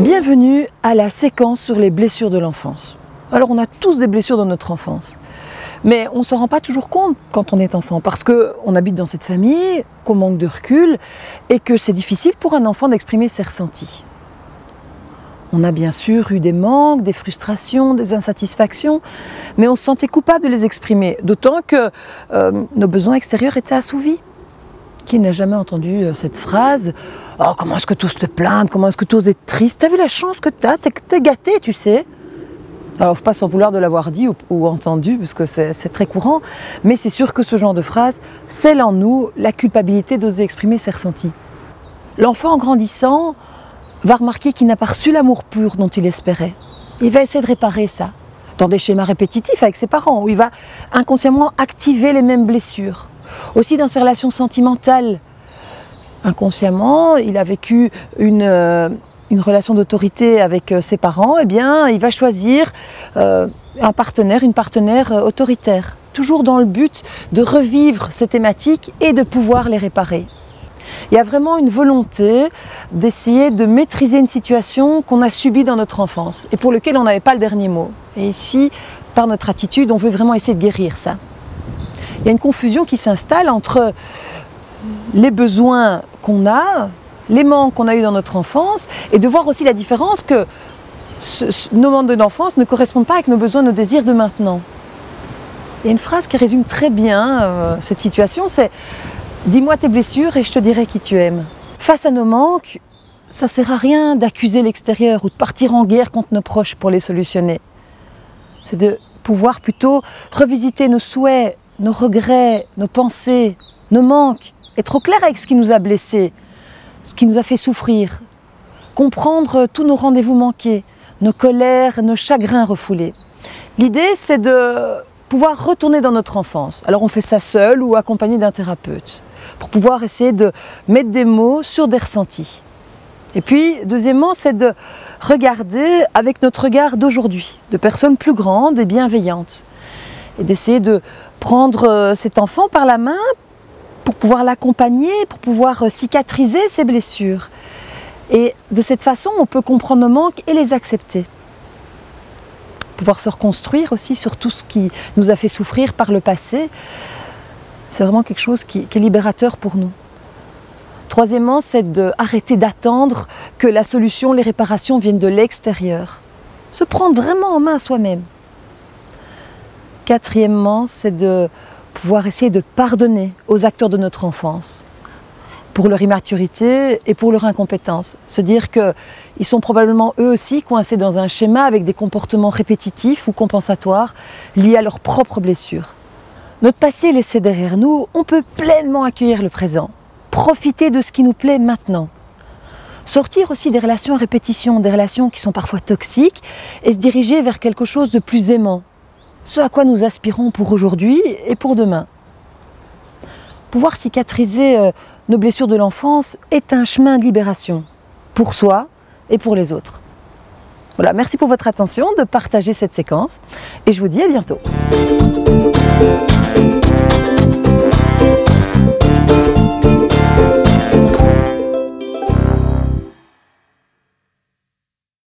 Bienvenue à la séquence sur les blessures de l'enfance. Alors on a tous des blessures dans notre enfance, mais on ne s'en rend pas toujours compte quand on est enfant, parce qu'on habite dans cette famille, qu'on manque de recul et que c'est difficile pour un enfant d'exprimer ses ressentis. On a bien sûr eu des manques, des frustrations, des insatisfactions, mais on se sentait coupable de les exprimer, d'autant que nos besoins extérieurs étaient assouvis. Qui n'a jamais entendu cette phrase « Oh, comment est-ce que tu oses te plaindre? Comment est-ce que tu oses être triste? T'as vu la chance que t'as? T'es gâté, tu sais ?» Alors, il ne faut pas s'en vouloir de l'avoir dit ou entendu, parce que c'est très courant, mais c'est sûr que ce genre de phrase scelle en nous la culpabilité d'oser exprimer ses ressentis. L'enfant, en grandissant, va remarquer qu'il n'a pas reçu l'amour pur dont il espérait. Il va essayer de réparer ça, dans des schémas répétitifs avec ses parents, où il va inconsciemment activer les mêmes blessures. Aussi dans ses relations sentimentales. Inconsciemment, il a vécu une relation d'autorité avec ses parents, eh bien, il va choisir un partenaire, une partenaire autoritaire. Toujours dans le but de revivre ces thématiques et de pouvoir les réparer. Il y a vraiment une volonté d'essayer de maîtriser une situation qu'on a subie dans notre enfance et pour laquelle on n'avait pas le dernier mot. Et ici, par notre attitude, on veut vraiment essayer de guérir ça. Il y a une confusion qui s'installe entre les besoins qu'on a, les manques qu'on a eus dans notre enfance, et de voir aussi la différence que nos manques d'enfance ne correspondent pas avec nos besoins, nos désirs de maintenant. Il y a une phrase qui résume très bien cette situation, c'est « Dis-moi tes blessures et je te dirai qui tu aimes ». Face à nos manques, ça ne sert à rien d'accuser l'extérieur ou de partir en guerre contre nos proches pour les solutionner. C'est de pouvoir plutôt revisiter nos souhaits, nos regrets, nos pensées, nos manques, être au clair avec ce qui nous a blessés, ce qui nous a fait souffrir, comprendre tous nos rendez-vous manqués, nos colères, nos chagrins refoulés. L'idée, c'est de pouvoir retourner dans notre enfance. Alors on fait ça seul ou accompagné d'un thérapeute, pour pouvoir essayer de mettre des mots sur des ressentis. Et puis, deuxièmement, c'est de regarder avec notre regard d'aujourd'hui, de personnes plus grandes et bienveillantes, et d'essayer de prendre cet enfant par la main pour pouvoir l'accompagner, pour pouvoir cicatriser ses blessures. Et de cette façon, on peut comprendre nos manques et les accepter. Pouvoir se reconstruire aussi sur tout ce qui nous a fait souffrir par le passé, c'est vraiment quelque chose qui est libérateur pour nous. Troisièmement, c'est d'arrêter d'attendre que la solution, les réparations viennent de l'extérieur. Se prendre vraiment en main soi-même. Quatrièmement, c'est de pouvoir essayer de pardonner aux acteurs de notre enfance pour leur immaturité et pour leur incompétence. Se dire qu'ils sont probablement eux aussi coincés dans un schéma avec des comportements répétitifs ou compensatoires liés à leurs propres blessures. Notre passé laissé derrière nous, on peut pleinement accueillir le présent, profiter de ce qui nous plaît maintenant. Sortir aussi des relations à répétition, des relations qui sont parfois toxiques et se diriger vers quelque chose de plus aimant. Ce à quoi nous aspirons pour aujourd'hui et pour demain. Pouvoir cicatriser nos blessures de l'enfance est un chemin de libération, pour soi et pour les autres. Voilà, merci pour votre attention, de partager cette séquence, et je vous dis à bientôt.